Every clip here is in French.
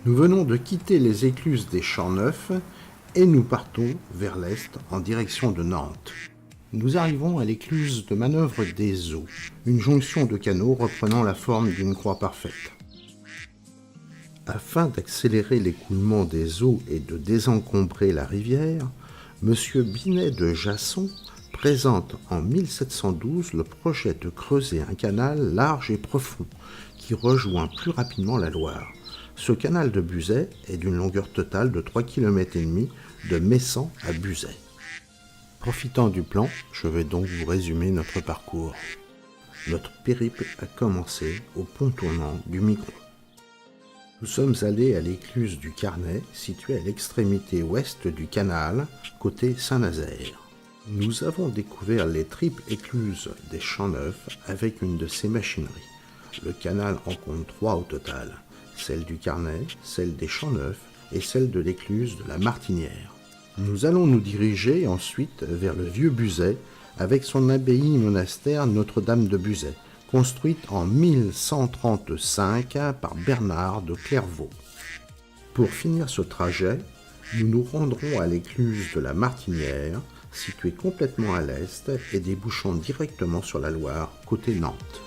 Nous venons de quitter les écluses des Champs-Neufs et nous partons vers l'est en direction de Nantes. Nous arrivons à l'écluse de manœuvre des Eaux, une jonction de canaux reprenant la forme d'une croix parfaite. Afin d'accélérer l'écoulement des eaux et de désencombrer la rivière, M. Binet de Jasson présente en 1712 le projet de creuser un canal large et profond qui rejoint plus rapidement la Loire. Ce canal de Buzet est d'une longueur totale de 3,5 km de Messan à Buzet. Profitant du plan, je vais donc vous résumer notre parcours. Notre périple a commencé au pont tournant du Micron. Nous sommes allés à l'écluse du Carnet, située à l'extrémité ouest du canal, côté Saint-Nazaire. Nous avons découvert les triples écluses des Champs-Neufs avec une de ces machineries. Le canal en compte 3 au total, celle du Carnet, celle des Champs-Neufs et celle de l'écluse de la Martinière. Nous allons nous diriger ensuite vers le vieux Buzet avec son abbaye-monastère Notre-Dame de Buzet, construite en 1135 par Bernard de Clairvaux. Pour finir ce trajet, nous nous rendrons à l'écluse de la Martinière, située complètement à l'est et débouchant directement sur la Loire, côté Nantes.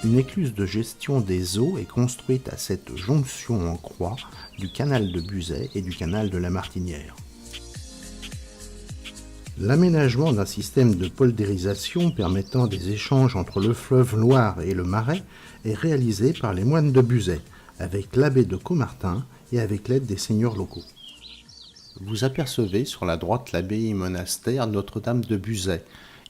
Une écluse de gestion des eaux est construite à cette jonction en croix du canal de Buzet et du canal de la Martinière. L'aménagement d'un système de poldérisation permettant des échanges entre le fleuve Loire et le Marais est réalisé par les moines de Buzet, avec l'abbé de Caumartin et avec l'aide des seigneurs locaux. Vous apercevez sur la droite l'abbaye-monastère Notre-Dame de Buzet.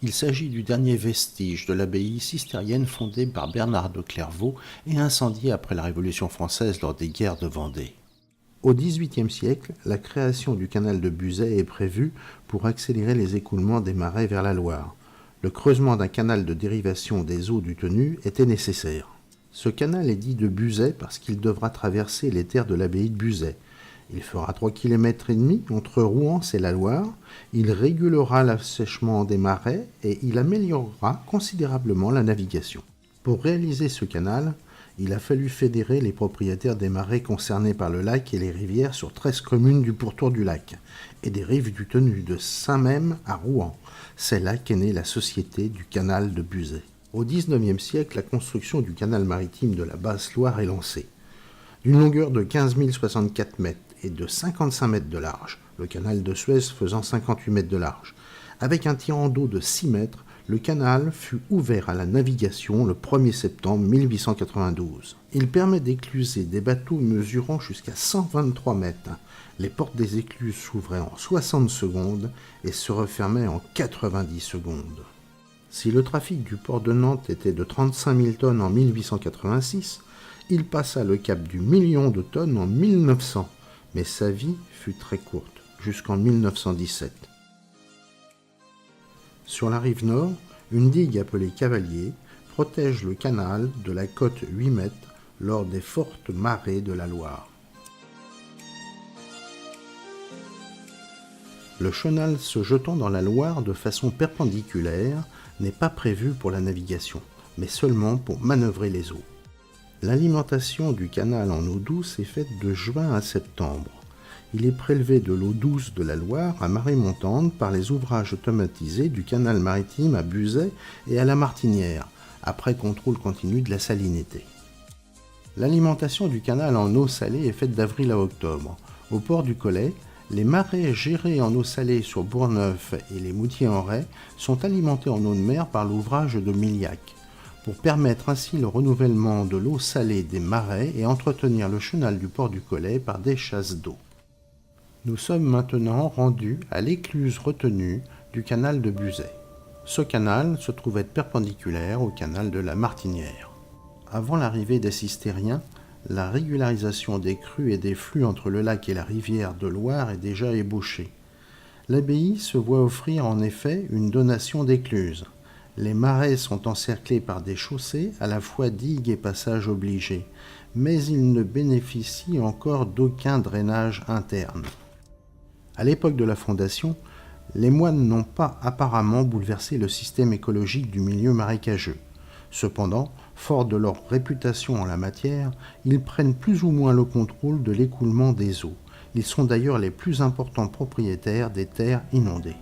Il s'agit du dernier vestige de l'abbaye cistérienne fondée par Bernard de Clairvaux et incendiée après la Révolution française lors des guerres de Vendée. Au XVIIIe siècle, la création du canal de Buzet est prévue pour accélérer les écoulements des marais vers la Loire. Le creusement d'un canal de dérivation des eaux du Tenu était nécessaire. Ce canal est dit de Buzet parce qu'il devra traverser les terres de l'abbaye de Buzet. Il fera 3,5 km entre Rouen et la Loire, il régulera l'assèchement des marais et il améliorera considérablement la navigation. Pour réaliser ce canal, il a fallu fédérer les propriétaires des marais concernés par le lac et les rivières sur 13 communes du pourtour du lac et des rives du Tenu de Saint-Même à Rouen. C'est là qu'est née la société du canal de Buzet. Au XIXe siècle, la construction du canal maritime de la Basse-Loire est lancée. D'une longueur de 15 064 mètres et de 55 mètres de large, le canal de Suez faisant 58 mètres de large. Avec un tirant d'eau de 6 mètres, le canal fut ouvert à la navigation le 1er septembre 1892. Il permet d'écluser des bateaux mesurant jusqu'à 123 mètres. Les portes des écluses s'ouvraient en 60 secondes et se refermaient en 90 secondes. Si le trafic du port de Nantes était de 35 000 tonnes en 1886, il passa le cap du million de tonnes en 1900, mais sa vie fut très courte, jusqu'en 1917. Sur la rive nord, une digue appelée Cavalier protège le canal de la côte 8 mètres lors des fortes marées de la Loire. Le chenal se jetant dans la Loire de façon perpendiculaire n'est pas prévu pour la navigation, mais seulement pour manœuvrer les eaux. L'alimentation du canal en eau douce est faite de juin à septembre. Il est prélevé de l'eau douce de la Loire à marée montante par les ouvrages automatisés du canal maritime à Buzet et à la Martinière, après contrôle continu de la salinité. L'alimentation du canal en eau salée est faite d'avril à octobre. Au port du Collet, les marais gérés en eau salée sur Bourgneuf et les Moutiers-en-Ray sont alimentés en eau de mer par l'ouvrage de Milliac, pour permettre ainsi le renouvellement de l'eau salée des marais et entretenir le chenal du port du Collet par des chasses d'eau. Nous sommes maintenant rendus à l'écluse retenue du canal de Buzet. Ce canal se trouve être perpendiculaire au canal de la Martinière. Avant l'arrivée des Cistériens, la régularisation des crues et des flux entre le lac et la rivière de Loire est déjà ébauchée. L'abbaye se voit offrir en effet une donation d'écluse. Les marais sont encerclés par des chaussées, à la fois digues et passages obligés, mais ils ne bénéficient encore d'aucun drainage interne. À l'époque de la fondation, les moines n'ont pas apparemment bouleversé le système écologique du milieu marécageux. Cependant, forts de leur réputation en la matière, ils prennent plus ou moins le contrôle de l'écoulement des eaux. Ils sont d'ailleurs les plus importants propriétaires des terres inondées.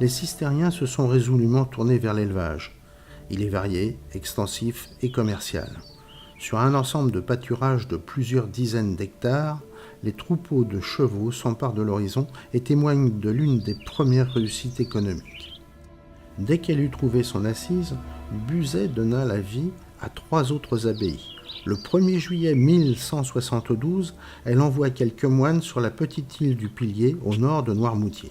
Les cistériens se sont résolument tournés vers l'élevage. Il est varié, extensif et commercial. Sur un ensemble de pâturages de plusieurs dizaines d'hectares, les troupeaux de chevaux s'emparent de l'horizon et témoignent de l'une des premières réussites économiques. Dès qu'elle eut trouvé son assise, Buzet donna la vie à 3 autres abbayes. Le 1er juillet 1172, elle envoie quelques moines sur la petite île du Pilier, au nord de Noirmoutier.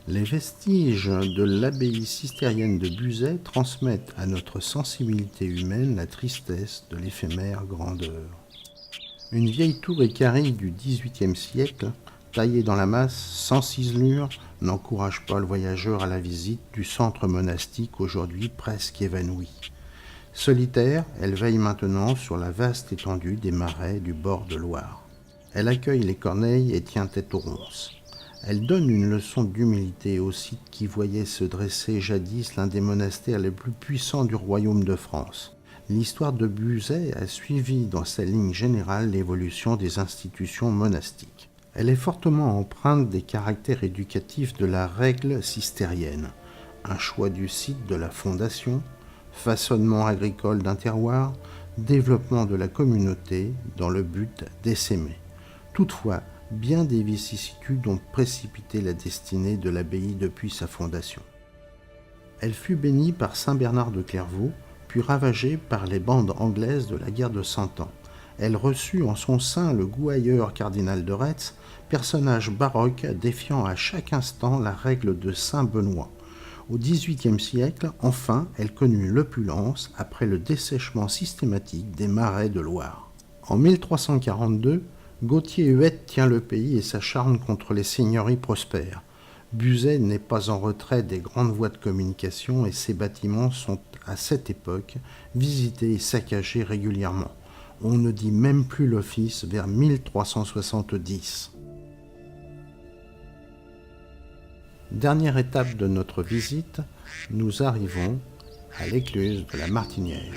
Les vestiges de l'abbaye cistérienne de Buzet transmettent à notre sensibilité humaine la tristesse de l'éphémère grandeur. Une vieille tour équarrie du XVIIIe siècle, taillée dans la masse, sans ciselure, n'encourage pas le voyageur à la visite du centre monastique aujourd'hui presque évanoui. Solitaire, elle veille maintenant sur la vaste étendue des marais du bord de Loire. Elle accueille les corneilles et tient tête aux ronces. Elle donne une leçon d'humilité aux Scythes qui voyaient se dresser jadis l'un des monastères les plus puissants du royaume de France. L'histoire de Buzet a suivi dans sa ligne générale l'évolution des institutions monastiques. Elle est fortement empreinte des caractères éducatifs de la règle cistérienne. Un choix du site de la fondation, façonnement agricole d'un terroir, développement de la communauté dans le but d'essaimer. Toutefois, bien des vicissitudes ont précipité la destinée de l'abbaye depuis sa fondation. Elle fut bénie par saint Bernard de Clairvaux, puis ravagée par les bandes anglaises de la guerre de Cent Ans. Elle reçut en son sein le gouailleur cardinal de Retz, personnage baroque défiant à chaque instant la règle de saint Benoît. Au XVIIIe siècle, enfin, elle connut l'opulence après le dessèchement systématique des marais de Loire. En 1342, Gauthier Huette tient le pays et s'acharne contre les seigneuries prospères. Buzet n'est pas en retrait des grandes voies de communication et ses bâtiments sont, à cette époque, visités et saccagés régulièrement. On ne dit même plus l'office vers 1370. Dernière étape de notre visite, nous arrivons à l'écluse de la Martinière.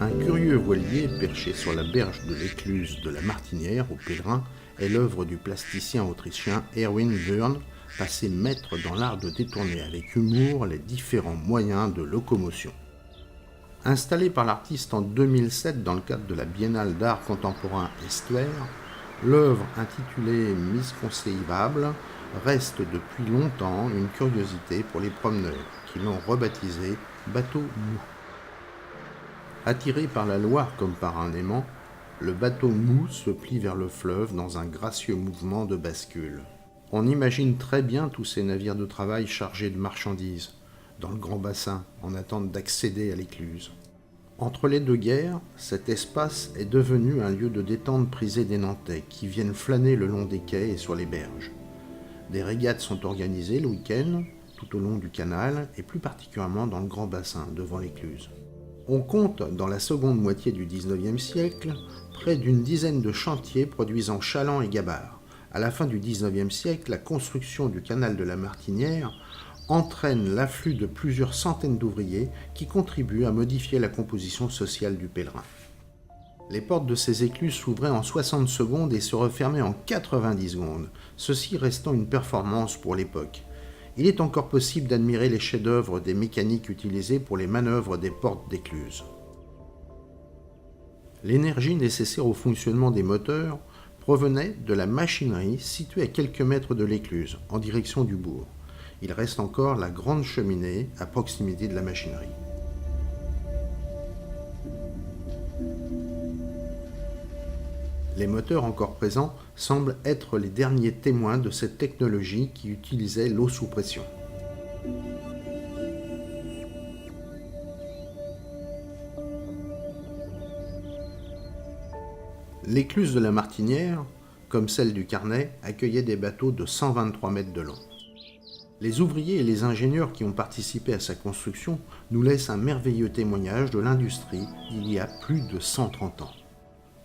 Un curieux voilier perché sur la berge de l'écluse de la Martinière au Pèlerin est l'œuvre du plasticien autrichien Erwin Wurm, passé maître dans l'art de détourner avec humour les différents moyens de locomotion. Installé par l'artiste en 2007 dans le cadre de la Biennale d'art contemporain Estuaire, l'œuvre intitulée Misconceivable reste depuis longtemps une curiosité pour les promeneurs qui l'ont rebaptisé bateau mou. Attiré par la Loire comme par un aimant, le bateau mou se plie vers le fleuve dans un gracieux mouvement de bascule. On imagine très bien tous ces navires de travail chargés de marchandises, dans le grand bassin, en attente d'accéder à l'écluse. Entre les deux guerres, cet espace est devenu un lieu de détente prisé des Nantais, qui viennent flâner le long des quais et sur les berges. Des régates sont organisées le week-end, tout au long du canal, et plus particulièrement dans le grand bassin, devant l'écluse. On compte, dans la seconde moitié du XIXe siècle, près d'une dizaine de chantiers produisant chalands et gabarres. À la fin du XIXe siècle, la construction du canal de la Martinière entraîne l'afflux de plusieurs centaines d'ouvriers qui contribuent à modifier la composition sociale du Pèlerin. Les portes de ces écluses s'ouvraient en 60 secondes et se refermaient en 90 secondes, ceci restant une performance pour l'époque. Il est encore possible d'admirer les chefs-d'œuvre des mécaniques utilisés pour les manœuvres des portes d'écluse. L'énergie nécessaire au fonctionnement des moteurs provenait de la machinerie située à quelques mètres de l'écluse, en direction du bourg. Il reste encore la grande cheminée à proximité de la machinerie. Les moteurs encore présents semblent être les derniers témoins de cette technologie qui utilisait l'eau sous pression. L'écluse de la Martinière comme celle du Carnet, accueillait des bateaux de 123 mètres de long. Les ouvriers et les ingénieurs qui ont participé à sa construction nous laissent un merveilleux témoignage de l'industrie il y a plus de 130 ans.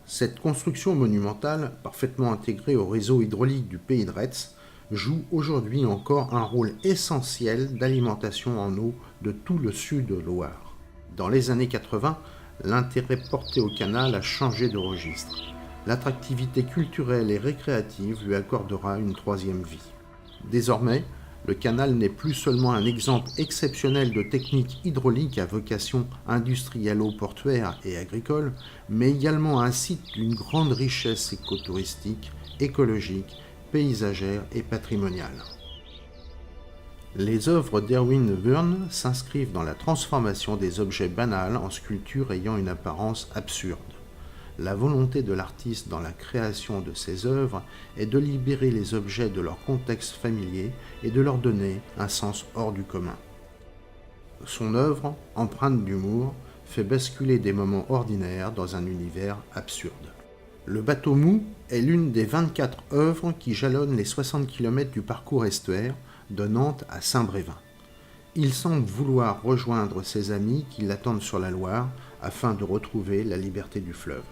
Cette construction monumentale, parfaitement intégrée au réseau hydraulique du Pays de Retz, joue aujourd'hui encore un rôle essentiel d'alimentation en eau de tout le sud de Loire. Dans les années 80, l'intérêt porté au canal a changé de registre. L'attractivité culturelle et récréative lui accordera une troisième vie. Désormais, le canal n'est plus seulement un exemple exceptionnel de technique hydraulique à vocation industriello-portuaire et agricole, mais également un site d'une grande richesse écotouristique, écologique, paysagère et patrimoniale. Les œuvres d'Erwin Wurn s'inscrivent dans la transformation des objets banals en sculptures ayant une apparence absurde. La volonté de l'artiste dans la création de ses œuvres est de libérer les objets de leur contexte familier et de leur donner un sens hors du commun. Son œuvre, empreinte d'humour, fait basculer des moments ordinaires dans un univers absurde. Le bateau mou est l'une des 24 œuvres qui jalonnent les 60 km du parcours estuaire de Nantes à Saint-Brévin. Il semble vouloir rejoindre ses amis qui l'attendent sur la Loire afin de retrouver la liberté du fleuve.